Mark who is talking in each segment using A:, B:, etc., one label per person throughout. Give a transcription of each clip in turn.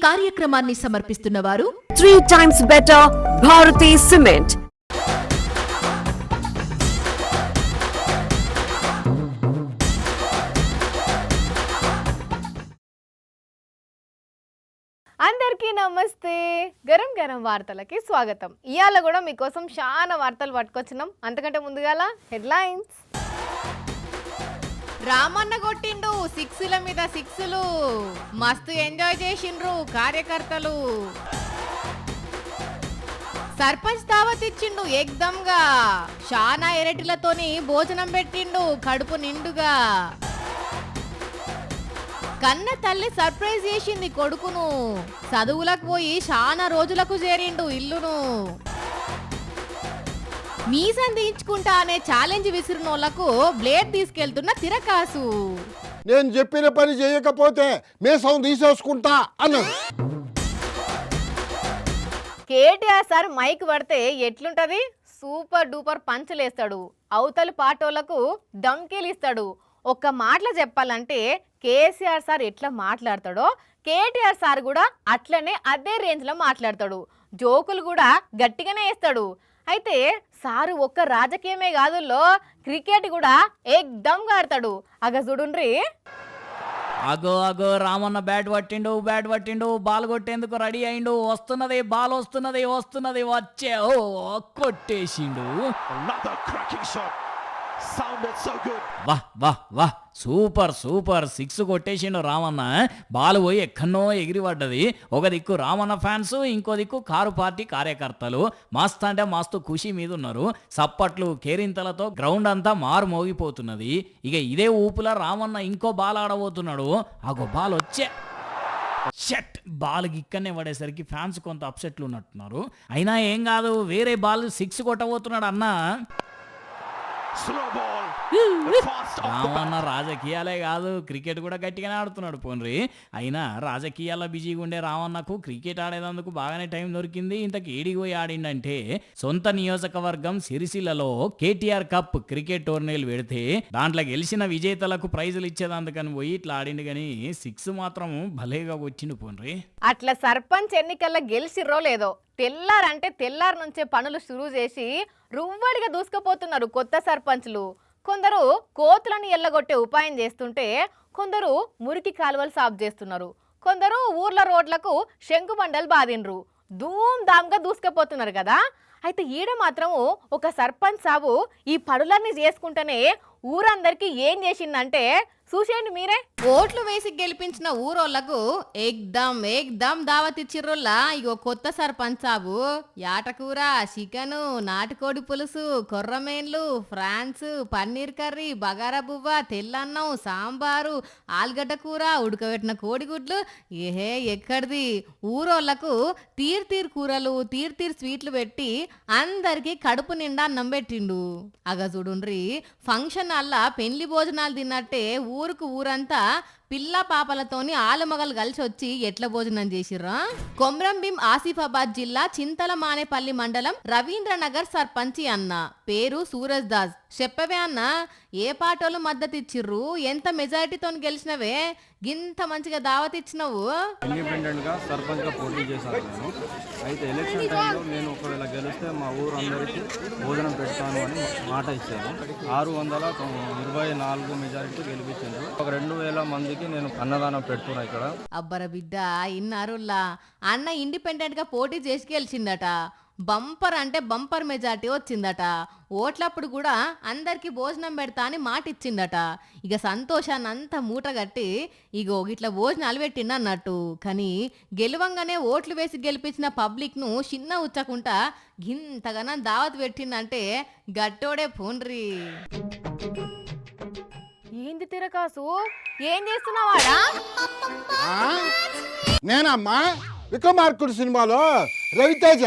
A: కార్యక్రమాన్ని సమర్పిస్తున్న వారు
B: 3 times better Bharati Cement.
C: అందరికీ నమస్తే. గరం గరం వార్తలకి స్వాగతం. ఇవాళ కూడా మీకోసం చాలా వార్తలు పట్టుకొచ్చినాం. అంతకంటే ముందుగాల హెడ్లైన్స్. రామన్న కొట్టిండు 6ల మీద 6లు, మస్తు ఎంజాయ్ చేసిండ్రు కార్యకర్తలు. సర్పంచ్ దావత్ ఇచ్చిండు ఏకదంగా, షానా ఎరటిలతోని భోజనం పెట్టిండు కడుపు నిండుగా. కన్న తల్లి సర్ప్రైజ్ చేసింది కొడుకును, చదువులకు పోయి చాలా రోజులకు చేరిండు ఇల్లును. మీసం తీయించుకుంటా అనే ఛాలెంజ్ విసిరినోళ్లకు బ్లేడ్ తీసుకెళ్తున్న తిరకాసు.
D: నేను చెప్పిన పని చేయకపోతే మీసం తీసేసుకుంటా అన్నాడు.
C: కేటీఆర్ సార్ మైక్ పడితే ఎట్లుంటది? సూపర్ డూపర్ పంచులేస్తాడు, అవతలి పాటోళ్లకు డంకీలు ఇస్తాడు. ఒక్క మాటలో చెప్పాలంటే కేసీఆర్ సార్ ఎట్లా మాట్లాడతాడో కేటీఆర్ సార్ కూడా అట్లనే అదే రేంజ్లో మాట్లాడతాడు. జోకులు కూడా గట్టిగానే వేస్తాడు. అయితే సారు ఒక్క రాజకీయమే కాదుల్లో క్రికెట్ కూడా ఏకదంగా ఆడతాడు. అగ చూడుండ్రి.
E: అగో అగో రామన్న బ్యాట్ పట్టిండు, బాల్ కొట్టేందుకు రెడీ అయిండు. వస్తున్నది బాల్, వస్తున్నది వచ్చే కొట్టేసిండు. వాహ్ సూపర్ 6 కొట్టేసిండు రామన్న. బాల్ పోయి ఎక్కడనో ఎగిరి పడ్డది. ఒక దిక్కు రామన్న ఫ్యాన్స్, ఇంకో దిక్కు కారు పార్టీ కార్యకర్తలు మస్తు అంటే మస్తు ఖుషి మీద ఉన్నారు. సప్పట్లు కేరింతలతో గ్రౌండ్ అంతా మారు మోగిపోతున్నది. ఇక ఇదే ఊపులా రామన్న ఇంకో బాల్ ఆడబోతున్నాడు. అగో బాల్ వచ్చే షట్, బాల్ ఇక్కడనే పడేసరికి ఫ్యాన్స్ కొంత అప్సెట్లు ఉన్నట్టున్నారు. అయినా ఏం కాదు, వేరే బాల్ 6 కొట్టబోతున్నాడు అన్న. రామన్న రాజకీయాలే కాదు క్రికెట్ కూడా గట్టిగానే ఆడుతున్నాడు. పోన్రి, అయినా రాజకీయాల బిజీగా ఉండే రామన్నకు క్రికెట్ ఆడేందుకు బాగానే టైం దొరికింది. ఇంతకు ఏడికి పోయి ఆడిండంటే సొంత నియోజకవర్గం సిరిసిల్లలో కేటీఆర్ కప్ క్రికెట్ టోర్నీలు పెడితే దాంట్లో గెలిచిన విజేతలకు ప్రైజులు ఇచ్చేదందుకని పోయి ఇట్లా ఆడిండు. కానీ 6 మాత్రం భలేగా వచ్చిండు. పోన్రి,
C: అట్లా సర్పంచ్ ఎన్నికల్లో గెలిచిర్రో లేదో తెల్లారంటే తెల్లారు నుంచే పనులు షురూ చేసి రువ్వడిగా దూసుకుపోతున్నారు కొత్త సర్పంచ్లు. కొందరు కోతులను ఎల్లగొట్టే ఉపాయం చేస్తుంటే కొందరు మురికి కాలువలు సాఫ్ చేస్తున్నారు. కొందరు ఊర్ల రోడ్లకు శంకుబండలు బాదిండ్రు. ధూమ్ ధామ్గా దూసుకుపోతున్నారు కదా. అయితే ఈడ మాత్రము ఒక సర్పంచ్ సాబు ఈ పనులన్నీ చేసుకుంటేనే ఊరందరికీ ఏం చేసిందంటే చూసేయండి మీరే. ఓట్లు వేసి గెలిపించిన ఊరోళ్లకు ఏకదం దావత్ ఇచ్చిర్రోల్లా. ఇగో కొత్త సర్పంచ్ సాబు యాటకూర, చికెను, నాటుకోడి పులుసు, కొర్రమేన్లు, ఫ్రాన్స్, పన్నీర్ కర్రీ, బగారా బువ్వ, తెల్లన్నం, సాంబారు, ఆలుగడ్డ కూర, ఉడకబెట్టిన కోడిగుడ్లు. ఏహే ఎక్కడిది, ఊరోళ్లకు తీర్ కూరలు, తీర్ స్వీట్లు పెట్టి అందరికి కడుపు నిండా అన్నం పెట్టిండు. అగ చూడుండ్రి, ఫంక్షన్ అల్లా పెళ్లి భోజనాలు తిన్నట్టే ఊరుకు ఊరంతా పిల్ల పాపలతోని ఆలుమగలు కలిసి వచ్చి ఎట్ల భోజనం చేసిర్రా. కొమ్రంభీం ఆసిఫాబాద్ జిల్లా చింతలమానేపల్లి మండలం రవీంద్రనగర్ సర్పంచి అన్న పేరు సూరజ్ దాస్. చెప్పవే అన్న, ఏ పాటోలు మద్దతు ఇచ్చిర్రు? ఎంత మెజారిటీతో గెలిచినవే? గింత మంచిగా దావత్ ఇచ్చినవు.
F: ఇండిపెండెంట్ గా సర్పంచ్ గా పోటీ చేశాను నేను. అయితే ఎలక్షన్ టైంలో నేను ఒకవేళ గెలిస్తే మా ఊరు అందరికీ భోజనం పెడతాను అని మాట ఇచ్చాను. 624 మెజారిటీ గెలిపించాను. ఒక 2000 మందికి నేను అన్నదానం పెడుతున్నా ఇక్కడ.
C: అబ్బర బిడ్డ ఇన్నారుల్లా, అన్న ఇండిపెండెంట్ గా పోటీ చేసి గెలిచిందట. బంపర్ అంటే బంపర్ మెజార్టీ వచ్చిందట. ఓట్లప్పుడు కూడా అందరికి భోజనం పెడతా అని మాట ఇచ్చిందట. ఇక సంతోషాన్ని అంతా మూటగట్టి ఇగో ఇట్లా భోజనాలు పెట్టిండు అన్నట్టు. కానీ గెలవంగానే ఓట్లు వేసి గెలిపించిన పబ్లిక్ను చిన్న ఉచ్చకుండా గింతగానో దావత్ పెట్టిందంటే గట్టోడే పోన్రి. ఏంది తిరకాసు, ఏం చేస్తున్నావాడా?
D: నేనమ్మా విక్రమార్కుడు సినిమాలో రవితేజ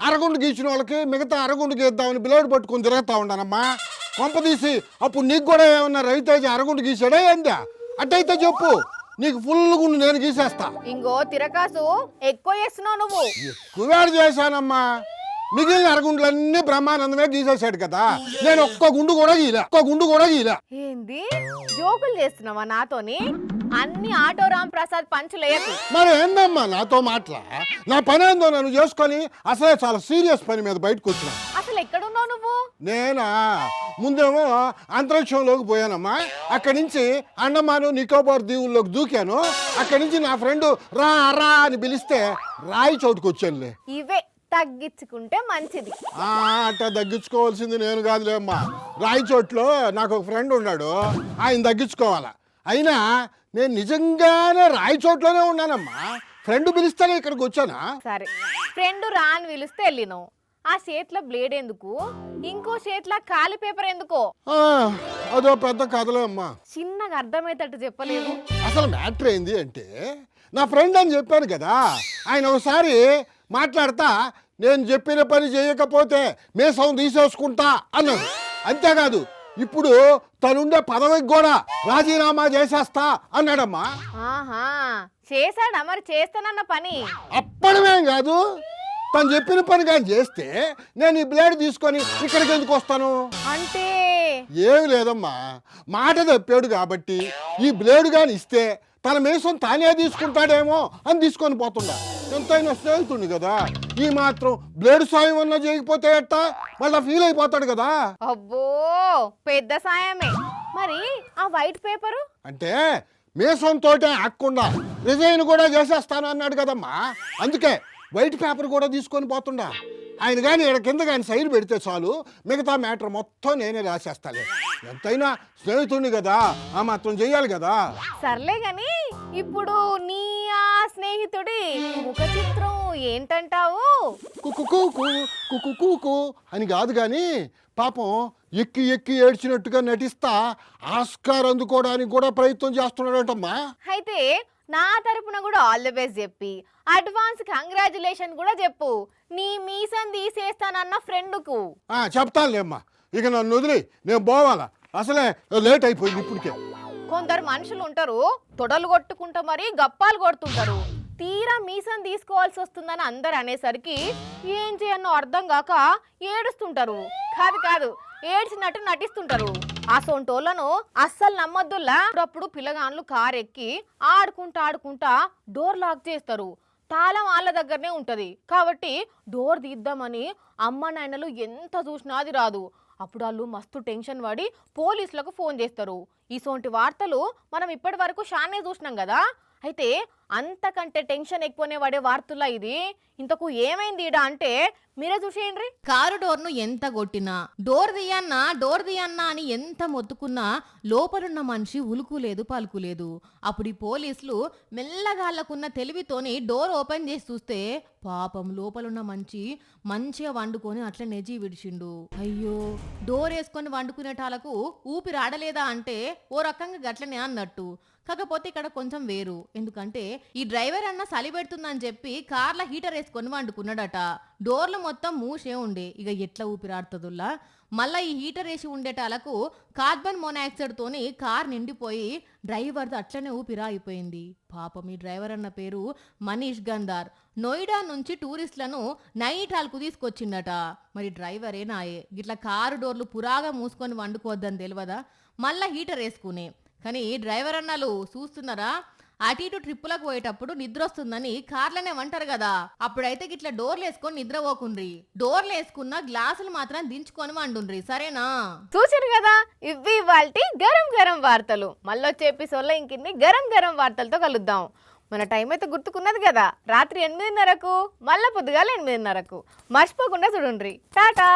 D: అరగుండు గీసిన వాళ్ళకి మిగతా అరగుండు గీద్దామని బిలేడు పట్టుకుని తిరుగుతా ఉన్నానమ్మా. కొంపదీసి అప్పుడు నీకు కూడా ఏమన్నా రవితేజ అరగుండు గీసాడా ఏందా? అట్టయితే చెప్పు, నీకు ఫుల్ గుండు నేను గీసేస్తా.
C: ఇంకో తిరకాసు ఎక్కువ చేస్తున్నావు నువ్వు.
D: ఎక్కువేడు చేశానమ్మా, మిగిలిన అరగుండ్లన్నీ బ్రహ్మానందమే గీసేశాడు కదా. నేను ఒక్క గుండు కూడా గీలా.
C: ఏంది జోకులు చేస్తున్నావా నాతోని? అన్ని ఆటో రామ్ ప్రసాద్ పంచులేయకు.
D: మరి ఏందమ్మా నాతో మాట్లా? నా పని ఏందో నన్ను చేసుకొని అసలే చాలా సీరియస్ పని మీద బయటకు వచ్చినా.
C: అసలు ఎక్కడున్నావు నువ్వు?
D: నేనా ముందేమో అంతరిక్షంలోకి పోయానమ్మా. అక్కడి నుంచి అండమాను నికోబార్ దీవుల్లోకి దూకాను. అక్కడి నుంచి నా ఫ్రెండ్ రా రా అని పిలిస్తే రాయి చోటుకు వచ్చానులే.
C: ఇవే తగ్గించుకుంటే మంచిది.
D: అట్లా తగ్గించుకోవాల్సింది నేను కాదులే అమ్మా. రాయి చోట్లో నాకు ఒక ఫ్రెండ్ ఉన్నాడు, ఆయన తగ్గించుకోవాలా. అయినా నేను నిజంగానే రాయి చోట్లోనే ఉన్నానమ్మా. ఫ్రెండ్ పిలిస్తేనే ఇక్కడికి వచ్చానా?
C: సరే, ఫ్రెండ్ రా అని పిలిస్తే వెళ్ళినావు. ఆ చేతిలో బ్లేడ్ ఎందుకు? ఇంకో చేతిలో ఖాళీ పేపర్ ఎందుకో?
D: అదో పెద్ద కథలే అమ్మా.
C: చిన్నగా అర్థమయ్యేటట్టు చెప్పలేదు.
D: అసలు మ్యాటర్ ఏంది అంటే, నా ఫ్రెండ్ అని చెప్పాను కదా, ఆయన ఒకసారి మాట్లాడతా నేను చెప్పిన పని చేయకపోతే మీసం తీసేసుకుంటా అన్నాడు. అంతేకాదు ఇప్పుడు తనుండే పదవికి కూడా రాజీనామా చేసేస్తా అన్నాడమ్మా.
C: ఆహా, చేశాడా మరి చేస్తానన్న పని?
D: అప్పడమేం కాదు, తను చెప్పిన పని కానీ చేస్తే నేను ఈ బ్లేడ్ తీసుకొని ఇక్కడికి ఎందుకు వస్తాను
C: అంటే?
D: ఏమి లేదమ్మా, మాట తప్పాడు కాబట్టి ఈ బ్లేడ్ కానీ ఇస్తే తన మీసం తానే తీసుకుంటాడేమో అని తీసుకొని పోతుండా. ఎంతైనా స్నేహితుడిని కదా, ఈ మాత్రం బ్లేడ్ సాయం అన్నా చేయకపోతే ఎట్టా? మళ్ళీ ఫీల్ అయిపోతాడు కదా.
C: అబ్బో, పెద్ద సాయమే. మరి ఆ వైట్ పేపరు
D: అంటే మీసంతోటే ఆకుండా రిజైన్ కూడా చేసేస్తాను అన్నాడు కదమ్మా. అందుకే వైట్ పేపర్ కూడా తీసుకొని పోతుండా. ఆయన కానీ ఇక్కడ కింద కానీ సైన్ పెడితే చాలు, మిగతా మ్యాటర్ మొత్తం నేనే రాసేస్తాలే. ఎంతైనా స్నేహితుడిని కదా, ఆ మాత్రం చెయ్యాలి కదా.
C: సర్లే గాని ఇప్పుడు నీ ఆ స్నేహితుడి ముఖ చిత్రం ఏంటంటావు?
D: కుకు అని కాదు కానీ పాపం ఎక్కి ఎక్కి ఏడ్చినట్టుగా నటిస్తా ఆస్కార్ అందుకోవడానికి కూడా ప్రయత్నం చేస్తున్నాడంటమ్మా.
C: అయితే నా తరపున కూడా ఆల్ ది బెస్ట్ చెప్పి అడ్వాన్స్ కంగ్రాచులేషన్ కూడా చెప్పు నీ మీసం తీసేస్తానన్న ఫ్రెండ్కు.
D: చెప్తానులేమ్మా, ఇక నన్ను వదిలి నేను పోవాలా, అసలే లేట్ అయిపోయింది ఇప్పటికే.
C: కొందరు మనుషులు ఉంటారు, తొడలు కొట్టుకుంటా మరి గప్పాలు కొడుతుంటారు. తీరా మీసం తీసుకోవాల్సి వస్తుందని అందరు అనేసరికి ఏం చేయన్నో అర్థం కాక ఏడుస్తుంటారు. కాదు ఏడ్చినట్టు నటిస్తుంటారు. ఆ సొంటోళ్లను అస్సలు నమ్మొద్దులా. అప్పుడు పిల్లగాన్లు కారు ఎక్కి ఆడుకుంటా డోర్ లాక్ చేస్తారు. తాళం వాళ్ళ దగ్గరనే ఉంటది కాబట్టి డోర్ తీద్దామని అమ్మ నాయనలు ఎంత చూసినా అది రాదు. అప్పుడు వాళ్ళు మస్తు టెన్షన్ పడి పోలీసులకు ఫోన్ చేస్తారు. ఇసోంటి వార్తలు మనం ఇప్పటి వరకు షానే చూసినాం కదా. అయితే అంతకంటే టెన్షన్ ఎక్కువనే పడే వార్తలా ఇది. ఇంతకు ఏమైంది ఈడ అంటే మీరే చూసేయండి.
A: కారు డోర్ను ఎంత కొట్టినా డోర్ తీయన్నా అని ఎంత మొత్తుకున్నా లోపలున్న మనిషి ఉలుకులేదు పలుకులేదు. అప్పుడు ఈ పోలీసులు మెల్లగాళ్ళకున్న తెలివితోని డోర్ ఓపెన్ చేసి చూస్తే పాపం లోపలున్న మనిషి మంచిగా వండుకొని అట్లా నెజి విడిచిండు. అయ్యో, డోర్ వేసుకొని వండుకునేటాలకు ఊపిరి ఆడలేదా అంటే ఓ రకంగా గట్లనే అన్నట్టు. కాకపోతే ఇక్కడ కొంచెం వేరు. ఎందుకంటే ఈ డ్రైవర్ అన్న చలి పెడుతుందని చెప్పి కార్ల హీటర్ వేసుకొని వండుకున్నాడట. డోర్లు మొత్తం మూసే ఉండే, ఇక ఎట్లా ఊపిరాడుతుందిలా. మళ్ళీ ఈ హీటర్ వేసి ఉండేటాలకు కార్బన్ మోనాక్సైడ్ తోని కార్ నిండిపోయి డ్రైవర్ది అట్లనే ఊపిరా అయిపోయింది. పాపం ఈ డ్రైవర్ అన్న పేరు మనీష్ గంధార్. నోయిడా నుంచి టూరిస్టులను నైటాల్కు తీసుకొచ్చిండట. మరి డ్రైవరే నాయే గిట్లా కారు డోర్లు పురాగా మూసుకొని వండుకోవద్దని తెలియదా, మళ్ళా హీటర్ వేసుకునే. కానీ డ్రైవర్ అన్నలు చూస్తున్నారా, అటు ఇటు ట్రిప్పులకు పోయేటప్పుడు నిద్ర వస్తుందని కార్లనే వంటారు కదా, అప్పుడైతే గిట్లా డోర్లు వేసుకొని నిద్రపోకుండ్రి. డోర్లు వేసుకున్న గ్లాసులు మాత్రం దించుకొని వండుండ్రి, సరేనా?
C: చూసారు కదా, ఇవి ఇవాల్టి గరం వార్తలు. మళ్ళొచ్చే ఎపిసోడ్లో ఇంకిన్ని గరం వార్తలతో కలుద్దాం. మన టైం అయితే గుర్తుకున్నది కదా, రాత్రి 8:30కు మళ్ళా పొద్దుగాల 8:30కు. మర్చిపోకుండా చూడండి. టాటా.